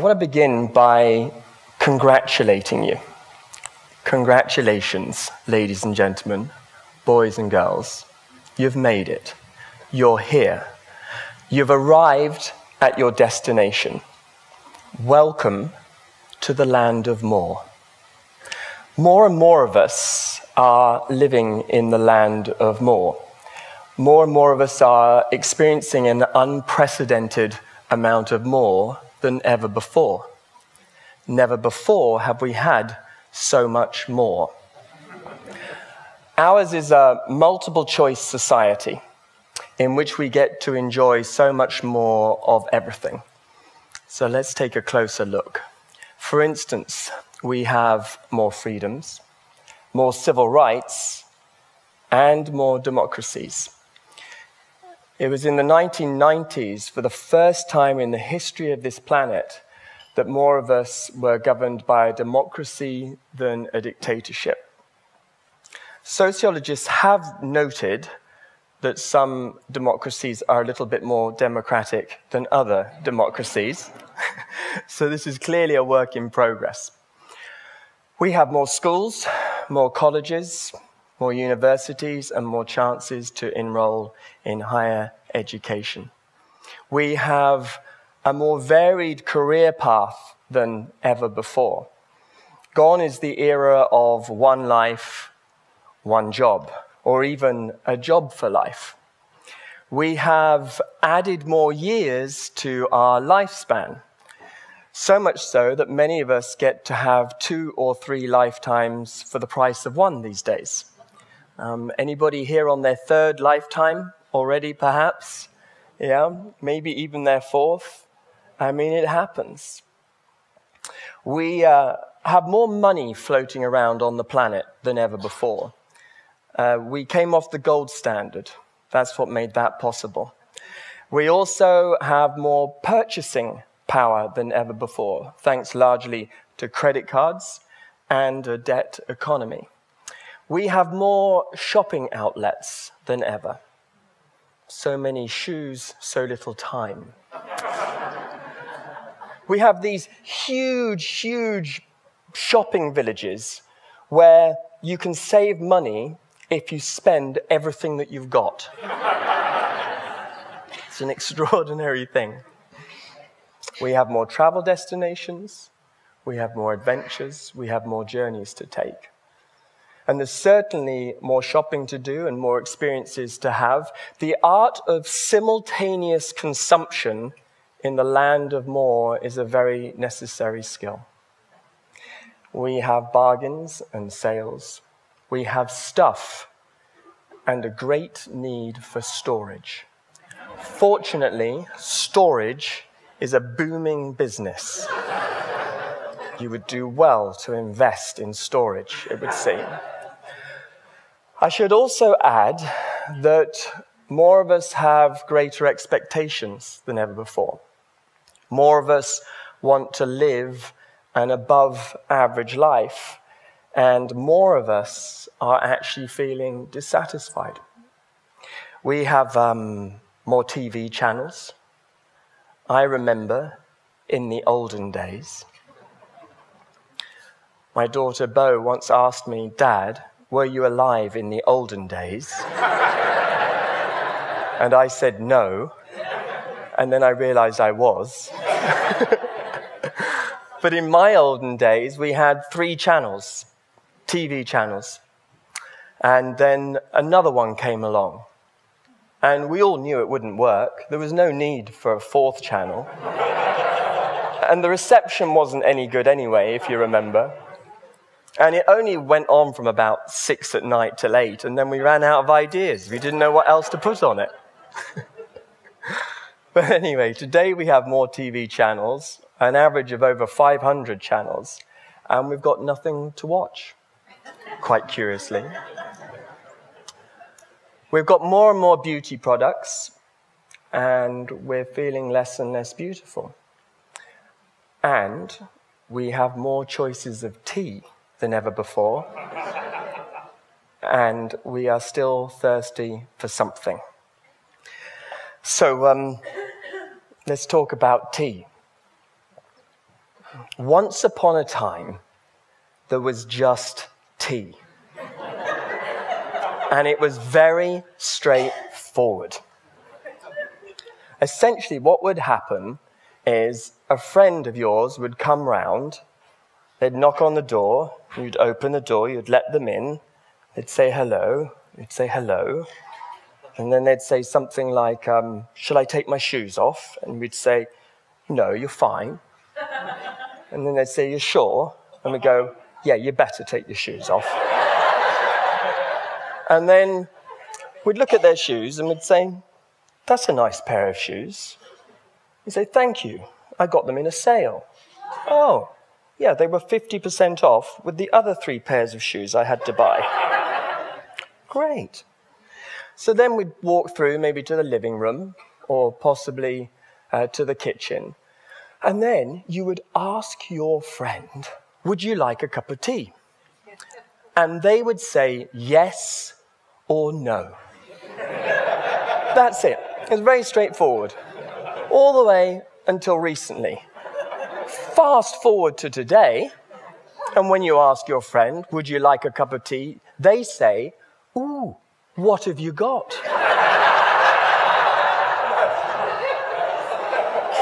want to begin by congratulating you. Congratulations, ladies and gentlemen, boys and girls. You've made it. You're here. You've arrived at your destination. Welcome to the land of more. More and more of us are living in the land of more. More and more of us are experiencing an unprecedented amount of more than ever before. Never before have we had so much more. Ours is a multiple-choice society in which we get to enjoy so much more of everything. So let's take a closer look. For instance, we have more freedoms, more civil rights, and more democracies. It was in the 1990s, for the first time in the history of this planet, that more of us were governed by a democracy than a dictatorship. Sociologists have noted that some democracies are a little bit more democratic than other democracies. So this is clearly a work in progress. We have more schools, more colleges, more universities, and more chances to enroll in higher education. We have a more varied career path than ever before. Gone is the era of one life, one job, or even a job for life. We have added more years to our lifespan, so much so that many of us get to have 2 or 3 lifetimes for the price of one these days. Anybody here on their 3rd lifetime already, perhaps? Yeah, maybe even their 4th. I mean, it happens. We have more money floating around on the planet than ever before. We came off the gold standard. That's what made that possible. We also have more purchasing power than ever before, thanks largely to credit cards and a debt economy. We have more shopping outlets than ever. So many shoes, so little time. We have these huge shopping villages where you can save money if you spend everything that you've got. It's an extraordinary thing. We have more travel destinations, we have more adventures, we have more journeys to take. And there's certainly more shopping to do and more experiences to have. The art of simultaneous consumption in the land of more is a very necessary skill. We have bargains and sales. We have stuff and a great need for storage. Fortunately, storage is a booming business. You would do well to invest in storage, it would seem. I should also add that more of us have greater expectations than ever before. More of us want to live an above-average life, and more of us are actually feeling dissatisfied. We have more TV channels. I remember in the olden days, my daughter Bo once asked me, "Dad, were you alive in the olden days?" And I said no, and then I realized I was. But in my olden days, we had 3 channels, TV channels, and then another one came along. And we all knew it wouldn't work. There was no need for a 4th channel. And the reception wasn't any good anyway, if you remember. And it only went on from about 6 at night till 8, and then we ran out of ideas. We didn't know what else to put on it. But anyway, today we have more TV channels, an average of over 500 channels, and we've got nothing to watch, quite curiously. We've got more and more beauty products, and we're feeling less and less beautiful. And we have more choices of tea than ever before, and we are still thirsty for something. So let's talk about tea. Once upon a time, there was just tea. And it was very straightforward. Essentially, what would happen is a friend of yours would come round, they'd knock on the door, you'd open the door, you'd let them in, they'd say hello, you'd say hello, and then they'd say something like, shall I take my shoes off? And we'd say, no, you're fine. And then they'd say, you're sure? And we'd go, yeah, you better take your shoes off. And then we'd look at their shoes and we'd say, that's a nice pair of shoes. We'd say, thank you, I got them in a sale. Oh, yeah, they were 50% off with the other 3 pairs of shoes I had to buy. Great. So then we'd walk through maybe to the living room or possibly to the kitchen. And then you would ask your friend, would you like a cup of tea? And they would say yes or no. That's it. It's very straightforward. All the way until recently. Fast forward to today, and when you ask your friend, would you like a cup of tea? They say, ooh, what have you got?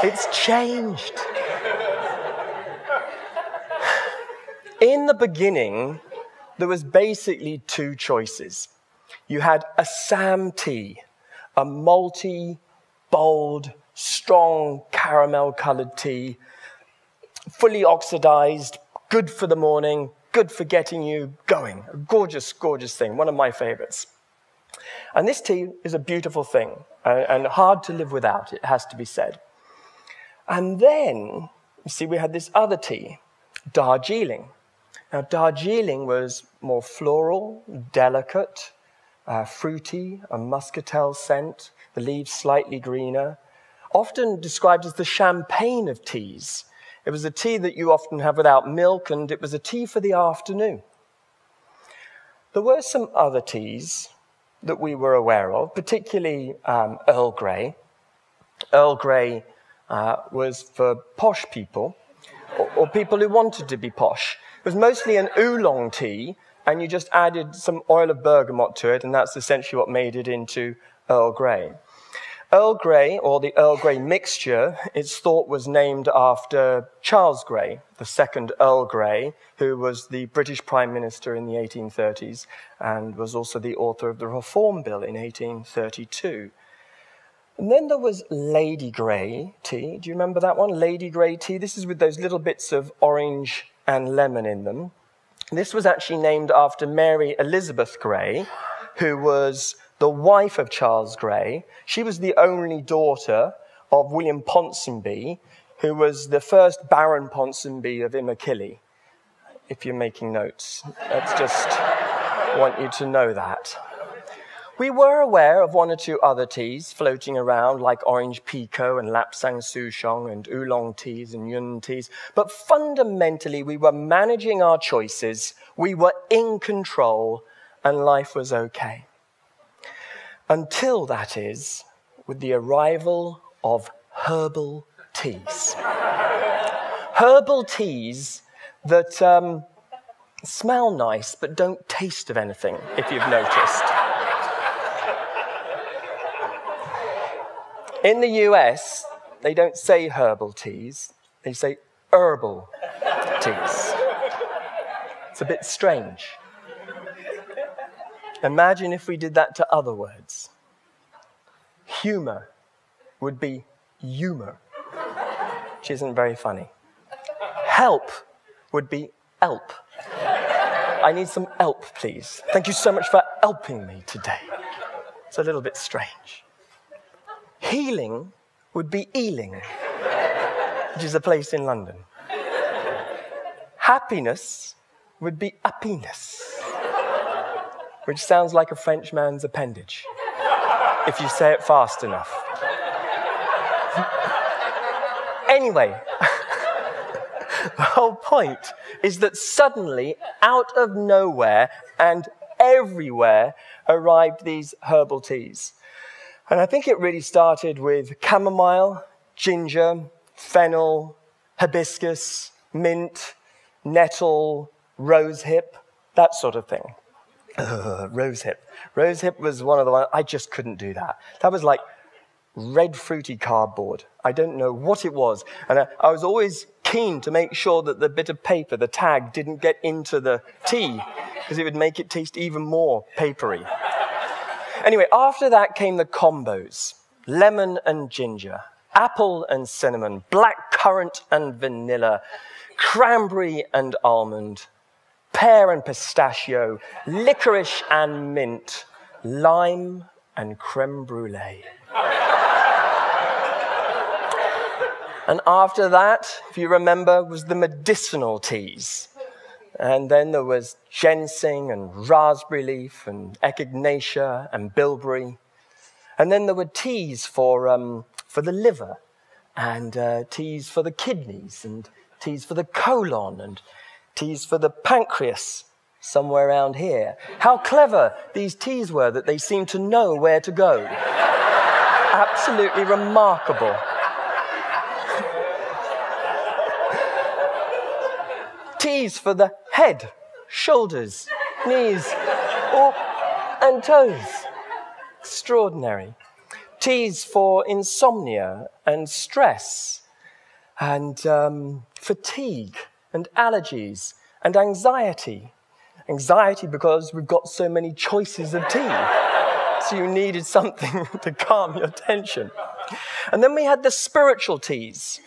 It's changed. In the beginning, there was basically 2 choices. You had Assam tea, a malty, bold, strong caramel-coloured tea, fully oxidized, good for the morning, good for getting you going. A gorgeous, gorgeous thing, one of my favorites. And this tea is a beautiful thing, and hard to live without, it has to be said. And then, you see, we had this other tea, Darjeeling. Now, Darjeeling was more floral, delicate, fruity, a muscatel scent, the leaves slightly greener, often described as the champagne of teas. It was a tea that you often have without milk, and it was a tea for the afternoon. There were some other teas that we were aware of, particularly Earl Grey. Earl Grey was for posh people, or people who wanted to be posh. It was mostly an oolong tea, and you just added some oil of bergamot to it, and that's essentially what made it into Earl Grey. Earl Grey, or the Earl Grey mixture, it's thought was named after Charles Grey, the second Earl Grey, who was the British Prime Minister in the 1830s and was also the author of the Reform Bill in 1832. And then there was Lady Grey tea. Do you remember that one? Lady Grey tea. This is with those little bits of orange and lemon in them. This was actually named after Mary Elizabeth Grey, who was the wife of Charles Grey. She was the only daughter of William Ponsonby, who was the first Baron Ponsonby of Immerkilly, if you're making notes. Let's just want you to know that. We were aware of 1 or 2 other teas floating around, like orange pekoe and lapsang souchong and oolong teas and yun teas, but fundamentally we were managing our choices, we were in control, and life was okay. Until, that is, with the arrival of herbal teas. Herbal teas that smell nice but don't taste of anything, if you've noticed. In the US, they don't say herbal teas, they say herbal teas. It's a bit strange. Imagine if we did that to other words. Humor would be humour, which isn't very funny. Help would be help. I need some help, please. Thank you so much for helping me today. It's a little bit strange. Healing would be Ealing, which is a place in London. Happiness would be happiness, which sounds like a Frenchman's appendage, if you say it fast enough. Anyway, the whole point is that suddenly, out of nowhere and everywhere, arrived these herbal teas. And I think it really started with chamomile, ginger, fennel, hibiscus, mint, nettle, rosehip, that sort of thing. Rosehip. Rosehip was one of the ones, I just couldn't do that. That was like red fruity cardboard. I don't know what it was. And I was always keen to make sure that the bit of paper, the tag, didn't get into the tea, because it would make it taste even more papery. Anyway, after that came the combos. Lemon and ginger, apple and cinnamon, black currant and vanilla, cranberry and almond, pear and pistachio, licorice and mint, lime and creme brulee. And after that, if you remember, was the medicinal teas. And then there was ginseng and raspberry leaf and echinacea and bilberry. And then there were teas for the liver, and teas for the kidneys, and teas for the colon, and teas for the pancreas, somewhere around here. How clever these teas were that they seemed to know where to go. Absolutely remarkable. Teas for the head, shoulders, knees, and toes. Extraordinary. Teas for insomnia and stress, and fatigue and allergies and anxiety. Anxiety because we've got so many choices of tea. So you needed something to calm your tension. And then we had the spiritual teas.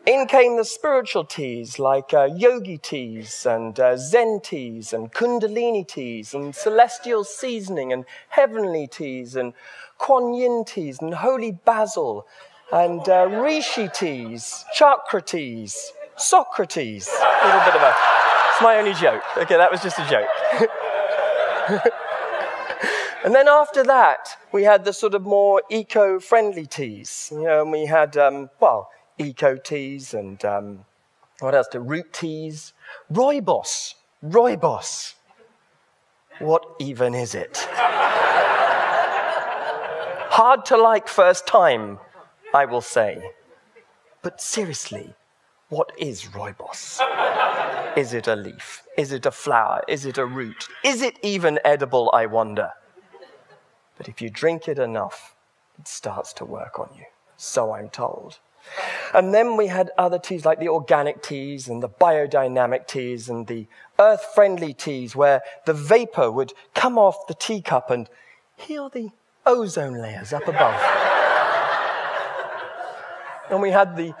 In came the spiritual teas like yogi teas and Zen teas and Kundalini teas and celestial seasoning and heavenly teas and Kuan Yin teas and holy basil and Rishi teas, chakra teas, Socrates. A little bit of a... It's my only joke. Okay, that was just a joke. And then after that, we had the sort of more eco-friendly teas. You know, and we had, eco teas and what else? The root teas. Rooibos. Rooibos. What even is it? Hard to like first time, I will say. But seriously, what is rooibos? Is it a leaf? Is it a flower? Is it a root? Is it even edible, I wonder? But if you drink it enough, it starts to work on you. So I'm told. And then we had other teas like the organic teas and the biodynamic teas and the earth-friendly teas where the vapor would come off the teacup and heal the ozone layers up above. And we had the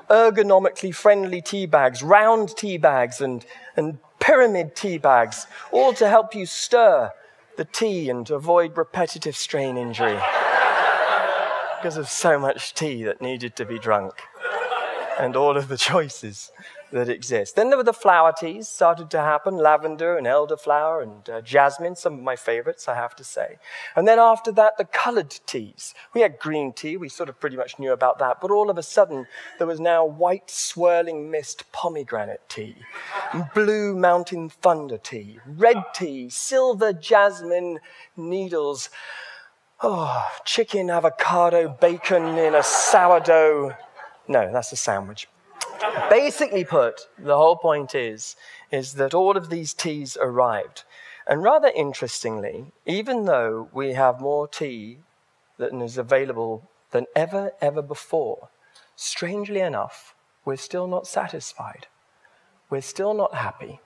ergonomically friendly tea bags, round tea bags and pyramid tea bags, all to help you stir the tea and avoid repetitive strain injury. Because of so much tea that needed to be drunk and all of the choices that exist. Then there were the flower teas started to happen, lavender and elderflower and jasmine, some of my favorites, I have to say. And then after that, the colored teas. We had green tea, we sort of pretty much knew about that, but all of a sudden, there was now white swirling mist pomegranate tea, blue mountain thunder tea, red tea, silver jasmine needles, chicken, avocado, bacon in a sourdough. No, that's a sandwich. Basically put, the whole point is that all of these teas arrived. And rather interestingly, even though we have more tea that is available than ever before, strangely enough, we're still not satisfied. We're still not happy.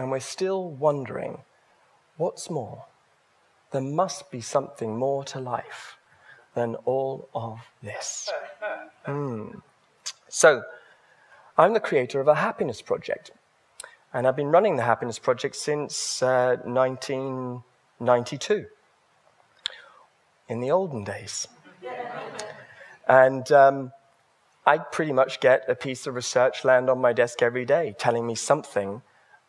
And we're still wondering, what's more? There must be something more to life than all of this. So, I'm the creator of a happiness project. And I've been running the happiness project since 1992, in the olden days. And I pretty much get a piece of research land on my desk every day telling me something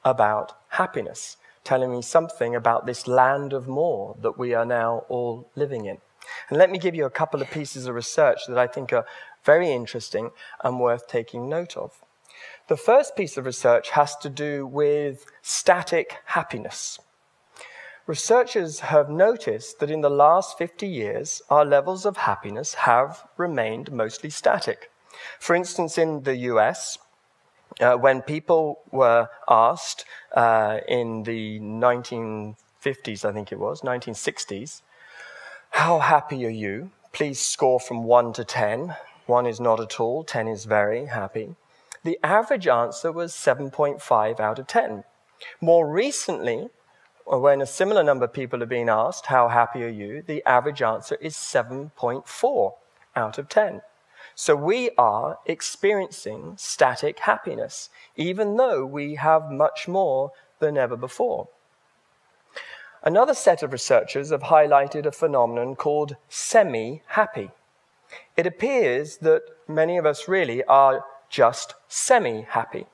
about happiness, telling me something about this land of more that we are now all living in. And let me give you a couple of pieces of research that I think are very interesting and worth taking note of. The first piece of research has to do with static happiness. Researchers have noticed that in the last 50 years, our levels of happiness have remained mostly static. For instance, in the US, when people were asked in the 1950s, I think it was, 1960s, how happy are you? Please score from 1 to 10. 1 is not at all, 10 is very happy. The average answer was 7.5 out of 10. More recently, when a similar number of people have been asked, how happy are you? The average answer is 7.4 out of 10. So we are experiencing static happiness, even though we have much more than ever before. Another set of researchers have highlighted a phenomenon called semi-happy. It appears that many of us really are just semi-happy.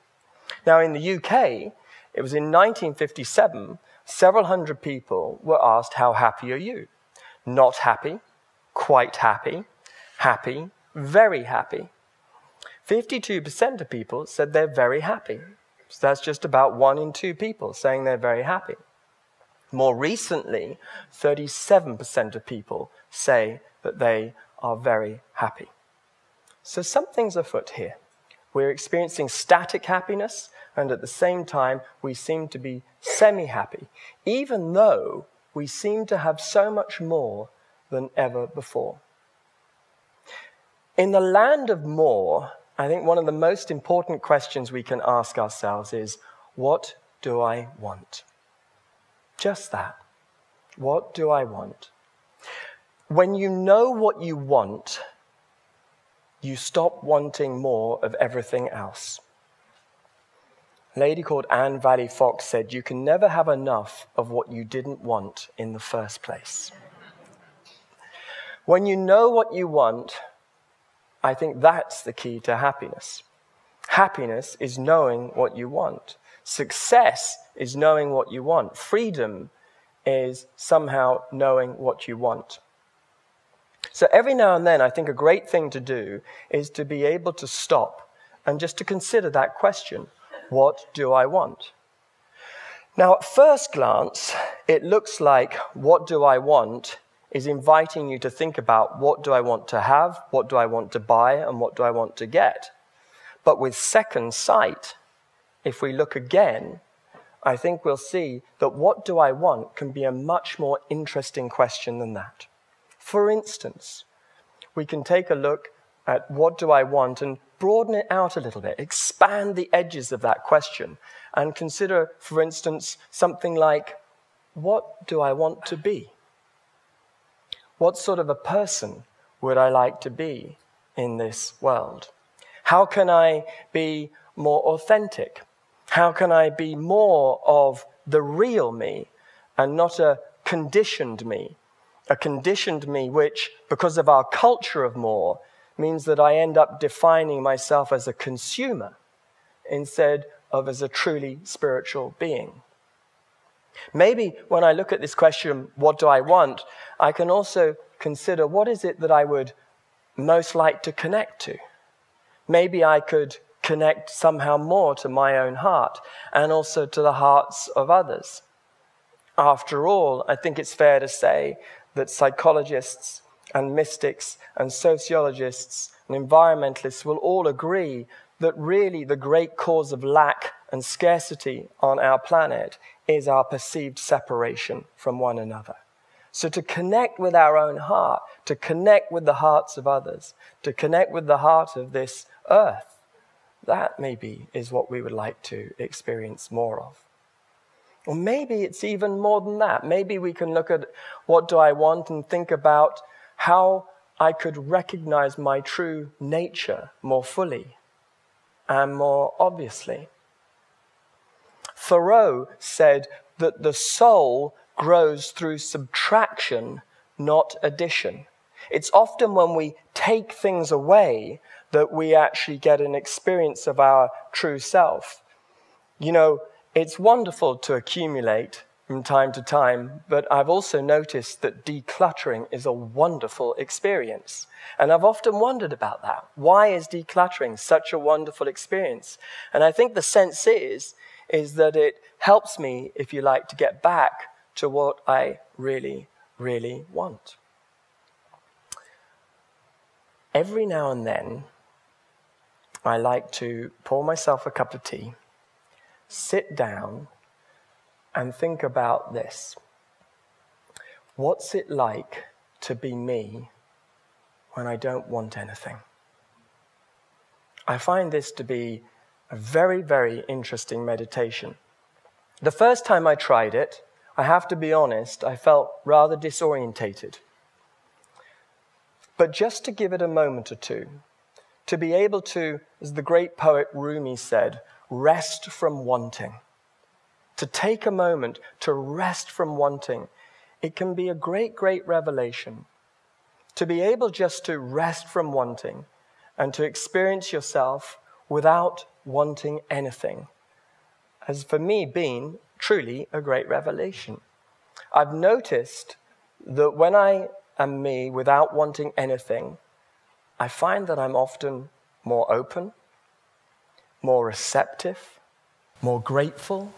Now, in the UK, it was in 1957, several hundred people were asked, how happy are you? Not happy, quite happy, happy, very happy. 52% of people said they're very happy. So that's just about 1 in 2 people saying they're very happy. More recently, 37% of people say that they are very happy. So something's afoot here. We're experiencing static happiness, and at the same time, we seem to be semi-happy, even though we seem to have so much more than ever before. In the land of more, I think one of the most important questions we can ask ourselves is, what do I want? Just that. What do I want? When you know what you want, you stop wanting more of everything else. A lady called Anne Valley Fox said, you can never have enough of what you didn't want in the first place. When you know what you want, I think that's the key to happiness. Happiness is knowing what you want. Success is knowing what you want. Freedom is somehow knowing what you want. So every now and then, I think a great thing to do is to be able to stop and just to consider that question. What do I want? Now, at first glance, it looks like what do I want is inviting you to think about what do I want to have, what do I want to buy, and what do I want to get. But with second sight, if we look again, I think we'll see that what do I want can be a much more interesting question than that. For instance, we can take a look at what do I want and broaden it out a little bit, expand the edges of that question, and consider, for instance, something like, what do I want to be? What sort of a person would I like to be in this world? How can I be more authentic? How can I be more of the real me and not a conditioned me? A conditioned me which, because of our culture of more, means that I end up defining myself as a consumer instead of as a truly spiritual being. Maybe when I look at this question, what do I want, I can also consider what is it that I would most like to connect to. Maybe I could connect somehow more to my own heart and also to the hearts of others. After all, I think it's fair to say that psychologists and mystics and sociologists and environmentalists will all agree that really the great cause of lack and scarcity on our planet is our perceived separation from one another. So to connect with our own heart, to connect with the hearts of others, to connect with the heart of this earth, that maybe is what we would like to experience more of. Or maybe it's even more than that. Maybe we can look at what do I want and think about how I could recognize my true nature more fully and more obviously. Thoreau said that the soul grows through subtraction, not addition. It's often when we take things away that we actually get an experience of our true self. You know, it's wonderful to accumulate from time to time, but I've also noticed that decluttering is a wonderful experience. And I've often wondered about that. Why is decluttering such a wonderful experience? And I think the sense is that it helps me, if you like, to get back to what I really, really want. Every now and then, I like to pour myself a cup of tea, sit down, and think about this. What's it like to be me when I don't want anything? I find this to be a very, very interesting meditation. The first time I tried it, I have to be honest, I felt rather disorientated. But just to give it a moment or two, to be able to, as the great poet Rumi said, rest from wanting. To take a moment to rest from wanting, it can be a great, great revelation. To be able just to rest from wanting and to experience yourself without wanting anything has for me been truly a great revelation. I've noticed that when I am me without wanting anything, I find that I'm often more open, more receptive, more grateful,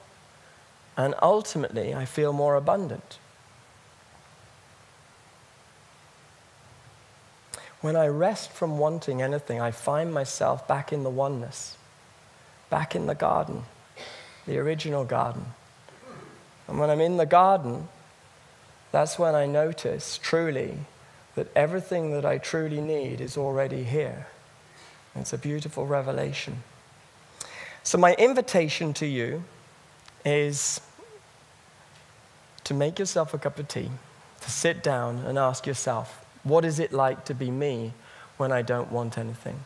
and ultimately I feel more abundant. When I rest from wanting anything, I find myself back in the oneness, back in the garden, the original garden. And when I'm in the garden, that's when I notice truly that everything that I truly need is already here. It's a beautiful revelation. So my invitation to you is to make yourself a cup of tea, to sit down and ask yourself, what is it like to be me when I don't want anything?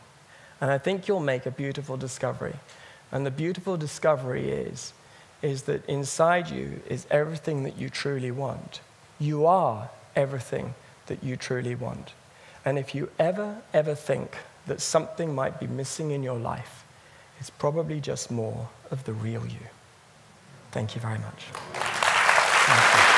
And I think you'll make a beautiful discovery. And the beautiful discovery is that inside you is everything that you truly want. You are everything that you truly want. And if you ever think that something might be missing in your life, it's probably just more of the real you. Thank you very much. Thank you.